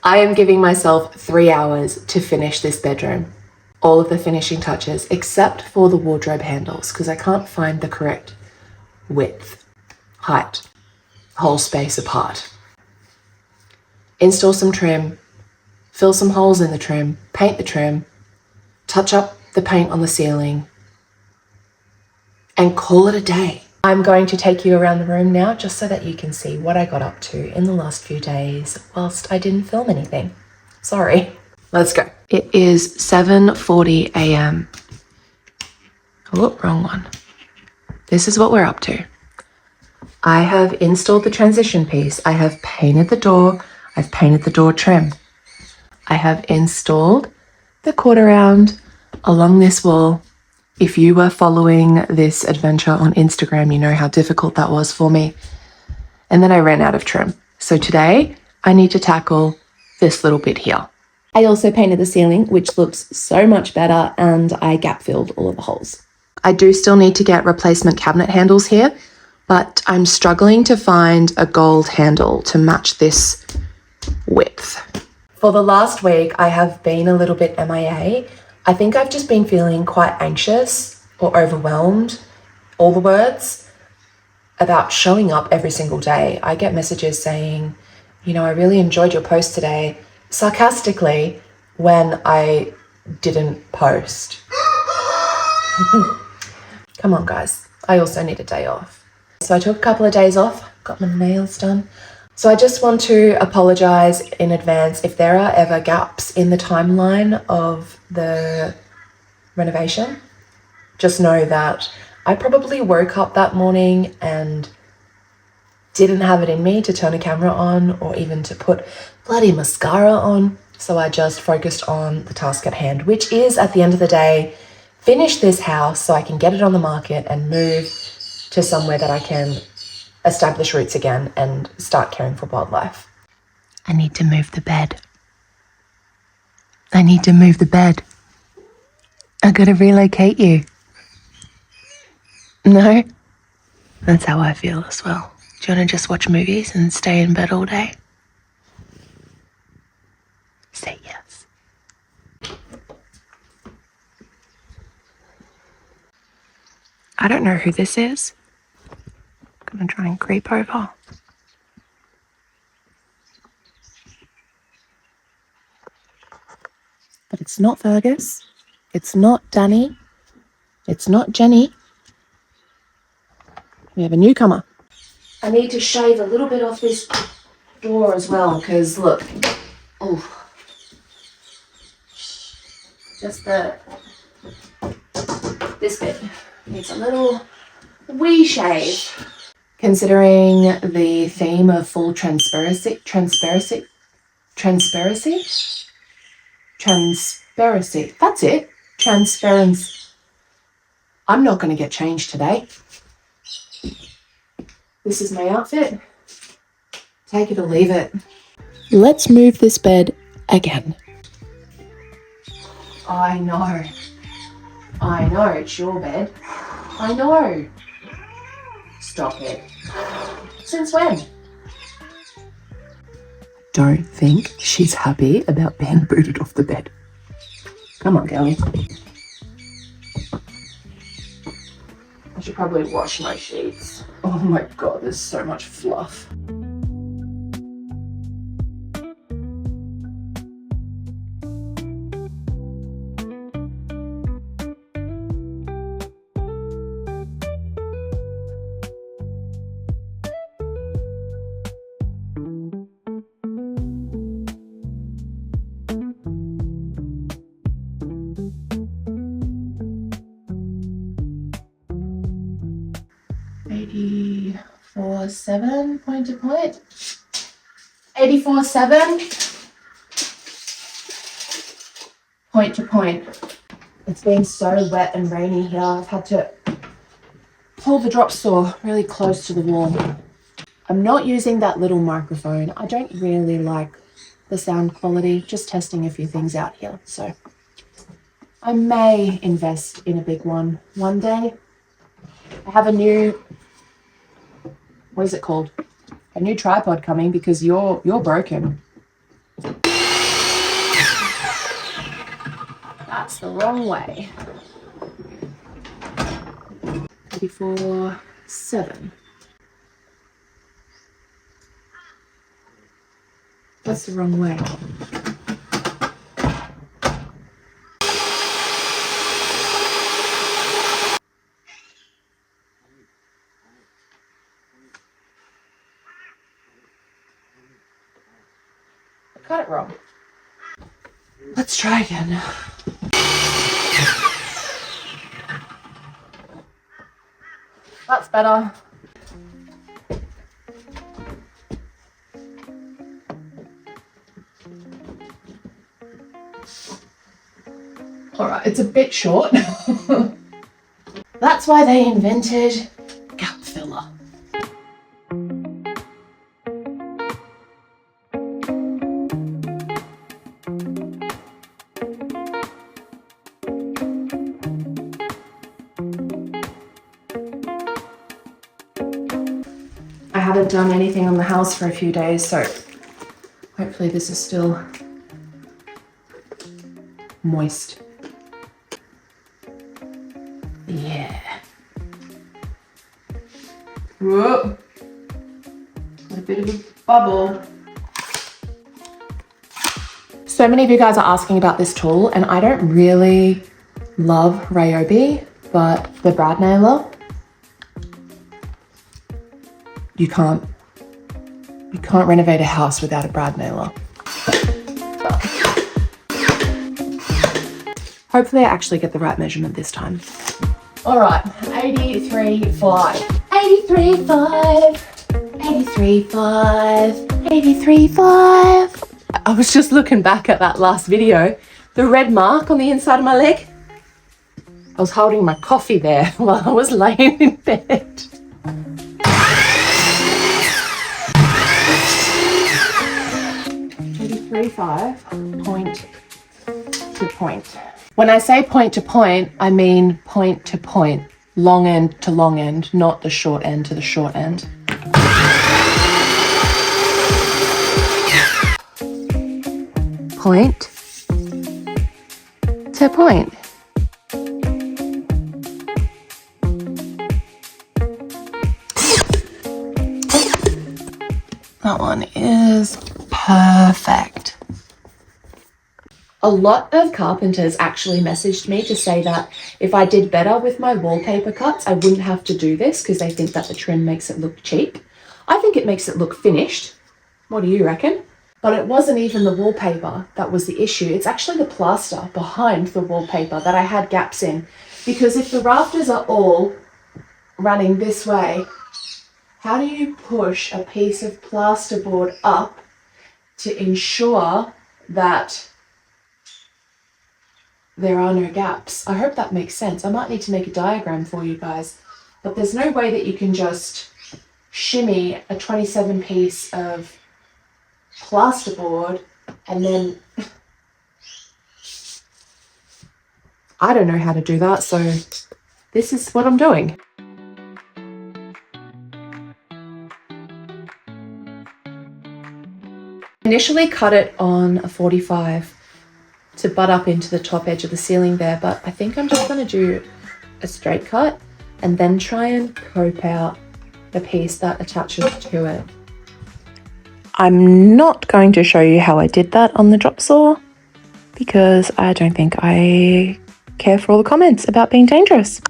I am giving myself 3 hours to finish this bedroom. All of the finishing touches, except for the wardrobe handles, because I can't find the correct width, height, whole space apart. Install some trim, fill some holes in the trim, paint the trim, touch up the paint on the ceiling, and call it a day. I'm going to take you around the room now just so that you can see what I got up to in the last few days whilst I didn't film anything. Sorry. Let's go. It is 7:40 a.m. Oh, wrong one. This is what we're up to. I have installed the transition piece. I have painted the door. I've painted the door trim. I have installed the quarter round along this wall. If you were following this adventure on Instagram, you know how difficult that was for me. And then I ran out of trim. So today I need to tackle this little bit here. I also painted the ceiling, which looks so much better, and I gap filled all of the holes. I do still need to get replacement cabinet handles here, but I'm struggling to find a gold handle to match this width. For the last week, I have been a little bit MIA. I think I've just been feeling quite anxious or overwhelmed, all the words, about showing up every single day. I get messages saying, you know, I really enjoyed your post today, sarcastically, when I didn't post. Come on, guys. I also need a day off. So I took a couple of days off, got my nails done. So I just want to apologize in advance if there are ever gaps in the timeline of the renovation. Just know that I probably woke up that morning and didn't have it in me to turn a camera on or even to put bloody mascara on. So I just focused on the task at hand, which is, at the end of the day, finish this house so I can get it on the market and move to somewhere that I can establish roots again and start caring for wildlife. I need to move the bed. I need to move the bed. I gotta relocate you. No? That's how I feel as well. Do you want to just watch movies and stay in bed all day? Say yes. I don't know who this is. I'm gonna try and creep over. But it's not Fergus. It's not Danny. It's not Jenny. We have a newcomer. I need to shave a little bit off this door as well, because look. Oh. Just this bit needs a little wee shave. Considering the theme of full transparency, that's it, transparency. I'm not going to get changed today. This is my outfit. Take it or leave it. Let's move this bed again. I know, it's your bed. I know. Stop it. Since when? Don't think she's happy about being booted off the bed. Come on, girlie. I should probably wash my sheets. Oh my god, there's so much fluff. .7 point to point. 84.7 point to point. It's been so wet and rainy here. I've had to pull the drop saw really close to the wall. I'm not using that little microphone. I don't really like the sound quality. Just testing a few things out here. So I may invest in a big one day. I have a new, what is it called? A new tripod coming because you're broken. That's the wrong way. 84, 7. That's the wrong way. I got it wrong. Let's try again. That's better. All right, it's a bit short. That's why they invented gap filler. I haven't done anything on the house for a few days, so hopefully this is still moist. Yeah. Whoa. Got a bit of a bubble. So many of you guys are asking about this tool, and I don't really love Ryobi, but the brad nailer, you can't renovate a house without a brad nailer. Hopefully I actually get the right measurement this time. All right, 83.5. 83.5. 83.5. 83.5. I was just looking back at that last video. The red mark on the inside of my leg. I was holding my coffee there while I was laying in bed. Point to point. When I say point to point, I mean point to point, long end to long end, not the short end to the short end. Point to point. That one is perfect. A lot of carpenters actually messaged me to say that if I did better with my wallpaper cuts, I wouldn't have to do this because they think that the trim makes it look cheap. I think it makes it look finished. What do you reckon? But it wasn't even the wallpaper that was the issue. It's actually the plaster behind the wallpaper that I had gaps in. Because if the rafters are all running this way, how do you push a piece of plasterboard up to ensure that there are no gaps? I hope that makes sense. I might need to make a diagram for you guys, but there's no way that you can just shimmy a 27 piece of plasterboard and then I don't know how to do that, so this is what I'm doing. Initially cut it on a 45 to butt up into the top edge of the ceiling there, but I think I'm just going to do a straight cut and then try and cope out the piece that attaches to it. I'm not going to show you how I did that on the drop saw because I don't think I care for all the comments about being dangerous.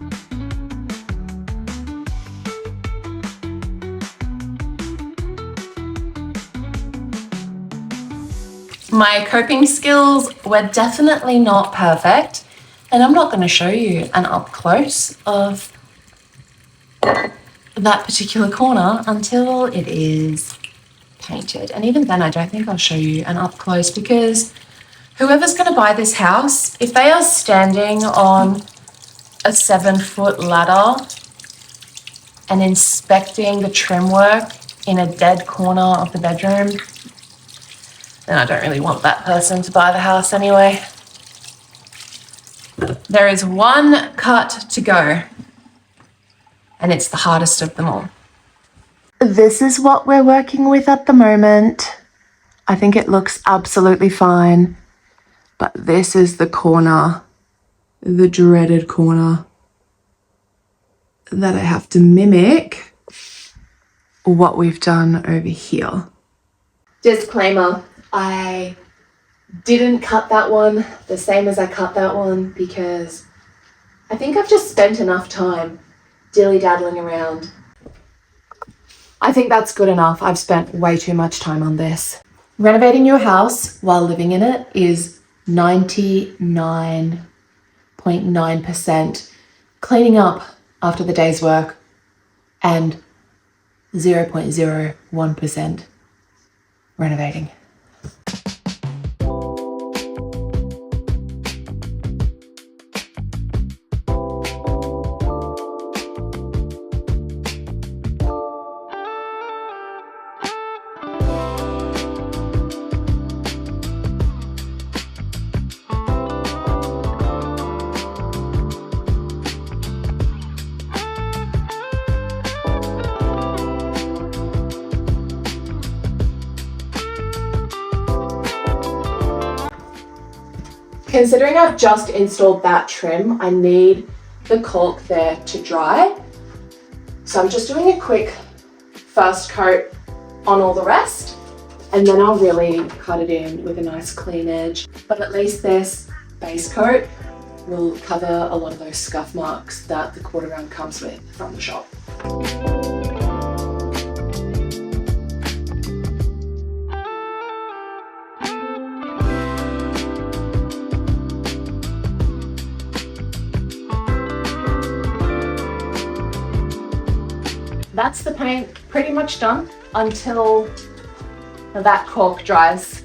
My coping skills were definitely not perfect, and I'm not going to show you an up close of that particular corner until it is painted. And even then, I don't think I'll show you an up close because whoever's going to buy this house, if they are standing on a 7-foot ladder and inspecting the trim work in a dead corner of the bedroom, then I don't really want that person to buy the house anyway. There is one cut to go, and it's the hardest of them all. This is what we're working with at the moment. I think it looks absolutely fine, but this is the corner the dreaded corner that I have to mimic what we've done over here. Disclaimer, I didn't cut that one the same as I cut that one because I think I've just spent enough time dilly-daddling around. I think that's good enough. I've spent way too much time on this. Renovating your house while living in it is 99.9% cleaning up after the day's work and 0.01% renovating. Considering I've just installed that trim, I need the caulk there to dry. So I'm just doing a quick first coat on all the rest, and then I'll really cut it in with a nice clean edge. But at least this base coat will cover a lot of those scuff marks that the quarter round comes with from the shop. That's the paint pretty much done until that caulk dries.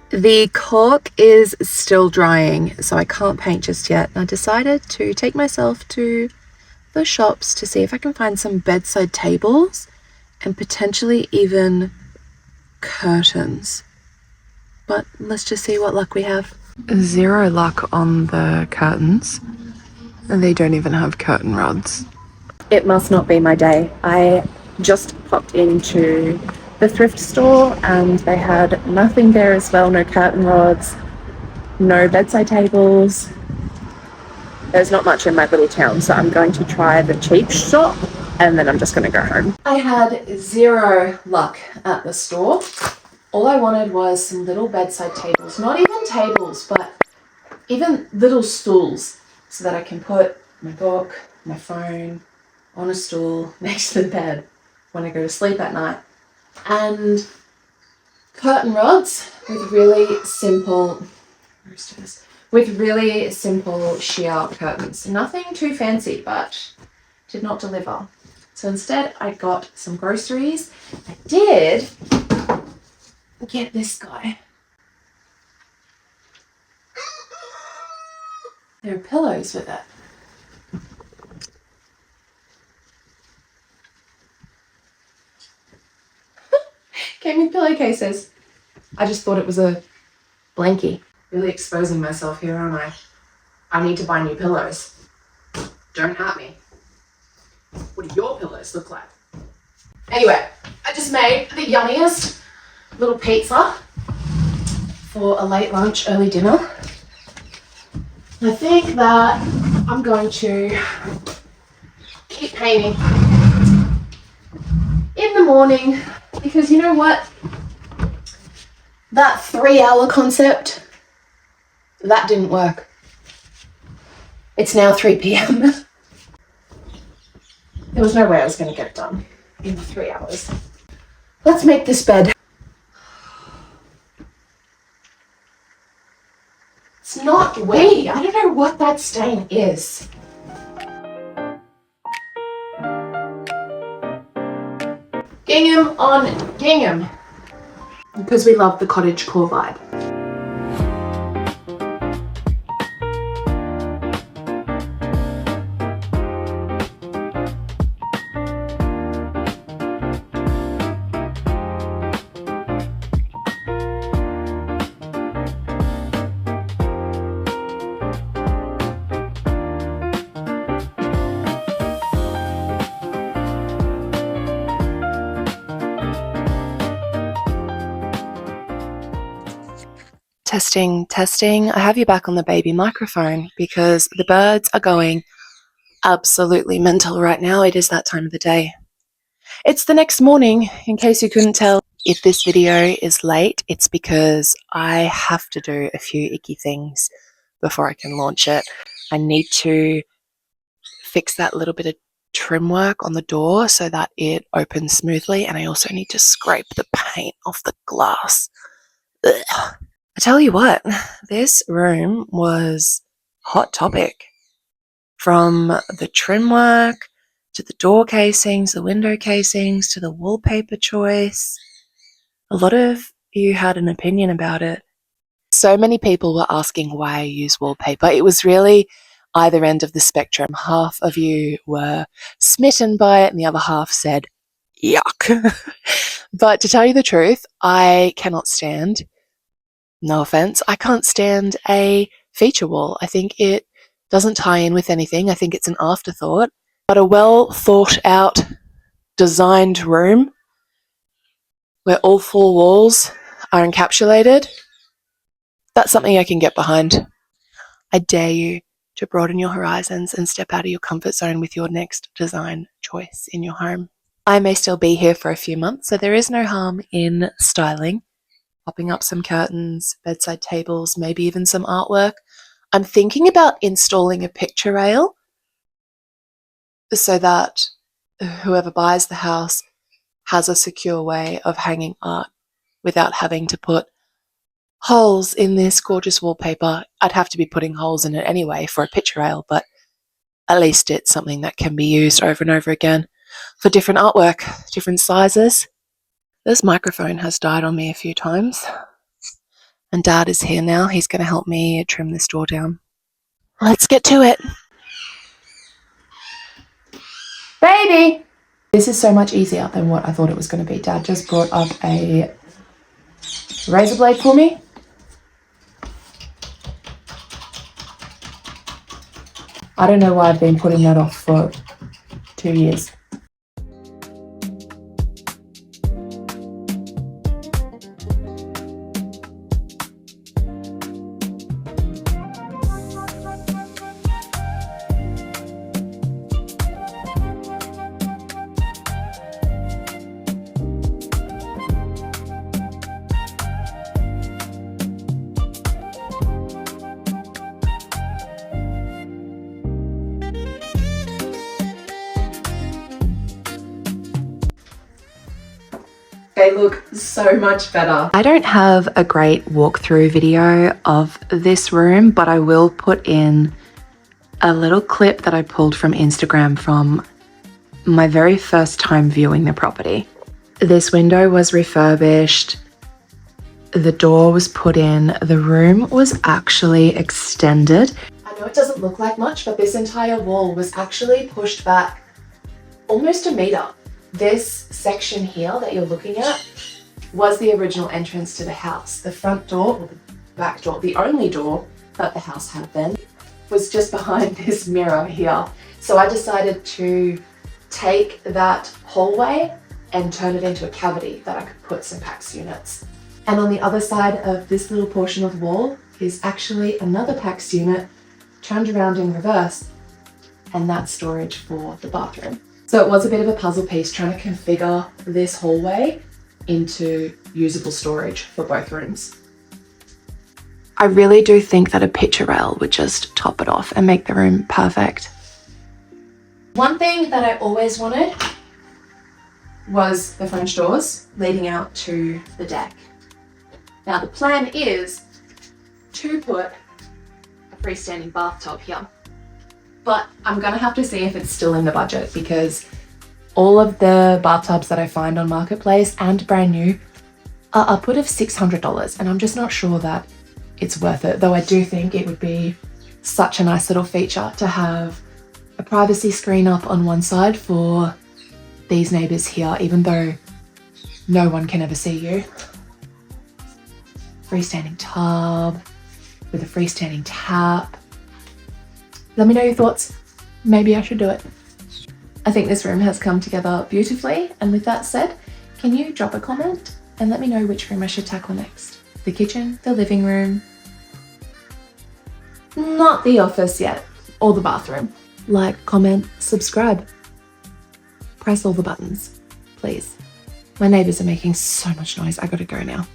The caulk is still drying, so I can't paint just yet. I decided to take myself to the shops to see if I can find some bedside tables and potentially even curtains. But let's just see what luck we have. Zero luck on the curtains. And they don't even have curtain rods. It must not be my day. I just popped into the thrift store and they had nothing there as well. No curtain rods, no bedside tables. There's not much in my little town, so I'm going to try the cheap shop and then I'm just going to go home. I had zero luck at the store. All I wanted was some little bedside tables. Not even tables, but even little stools, so that I can put my book, my phone on a stool next to the bed when I go to sleep at night. And curtain rods with really simple sheer curtains. Nothing too fancy, but did not deliver. So instead I got some groceries. I did get this guy. There are pillows with it. Came with pillowcases. I just thought it was a blankie. Really exposing myself here, aren't I? I need to buy new pillows. Don't at me. What do your pillows look like? Anyway, I just made the yummiest little pizza for a late lunch, early dinner. I think that I'm going to keep painting in the morning because you know what? That 3-hour concept, that didn't work. It's now 3 p.m. There was no way I was going to get it done in 3 hours. Let's make this bed. It's not wavy. I don't know what that stain is. Gingham on gingham. Because we love the cottagecore vibe. Testing, testing. I have you back on the baby microphone because the birds are going absolutely mental right now. It is that time of the day. It's the next morning, in case you couldn't tell. If this video is late, it's because I have to do a few icky things before I can launch it. I need to fix that little bit of trim work on the door so that it opens smoothly, and I also need to scrape the paint off the glass. Ugh. I tell you what, this room was hot topic. From the trim work, to the door casings, the window casings, to the wallpaper choice. A lot of you had an opinion about it. So many people were asking why I use wallpaper. It was really either end of the spectrum. Half of you were smitten by it and the other half said, yuck. But to tell you the truth, I cannot stand, no offense, I can't stand a feature wall. I think it doesn't tie in with anything. I think it's an afterthought. But a well thought out, designed room where all four walls are encapsulated, that's something I can get behind. I dare you to broaden your horizons and step out of your comfort zone with your next design choice in your home. I may still be here for a few months, so there is no harm in styling, popping up some curtains, bedside tables, maybe even some artwork. I'm thinking about installing a picture rail so that whoever buys the house has a secure way of hanging art without having to put holes in this gorgeous wallpaper. I'd have to be putting holes in it anyway for a picture rail, but at least it's something that can be used over and over again for different artwork, different sizes. This microphone has died on me a few times, and Dad is here now. He's going to help me trim this door down. Let's get to it. Baby! This is so much easier than what I thought it was going to be. Dad just brought up a razor blade for me. I don't know why I've been putting that off for 2 years. They look so much better. I don't have a great walkthrough video of this room, but I will put in a little clip that I pulled from Instagram from my very first time viewing the property. This window was refurbished. The door was put in. The room was actually extended. I know it doesn't look like much, but this entire wall was actually pushed back almost a meter. This section here that you're looking at was the original entrance to the house. The front door, or the back door, the only door that the house had then, was just behind this mirror here. So I decided to take that hallway and turn it into a cavity that I could put some PAX units. And on the other side of this little portion of the wall is actually another PAX unit turned around in reverse, and that's storage for the bathroom. So it was a bit of a puzzle piece trying to configure this hallway into usable storage for both rooms. I really do think that a picture rail would just top it off and make the room perfect. One thing that I always wanted was the French doors leading out to the deck. Now the plan is to put a freestanding bathtub here. But I'm gonna have to see if it's still in the budget, because all of the bathtubs that I find on Marketplace and brand new are upward of $600, and I'm just not sure that it's worth it. Though I do think it would be such a nice little feature to have a privacy screen up on one side for these neighbors here, even though no one can ever see you. Freestanding tub with a freestanding tap. Let me know your thoughts. Maybe I should do it. I think this room has come together beautifully. And with that said, can you drop a comment and let me know which room I should tackle next? the kitchen, the living room, not the office yet, or the bathroom. Like, comment, subscribe. Press all the buttons, please. My neighbors are making so much noise. I gotta go now.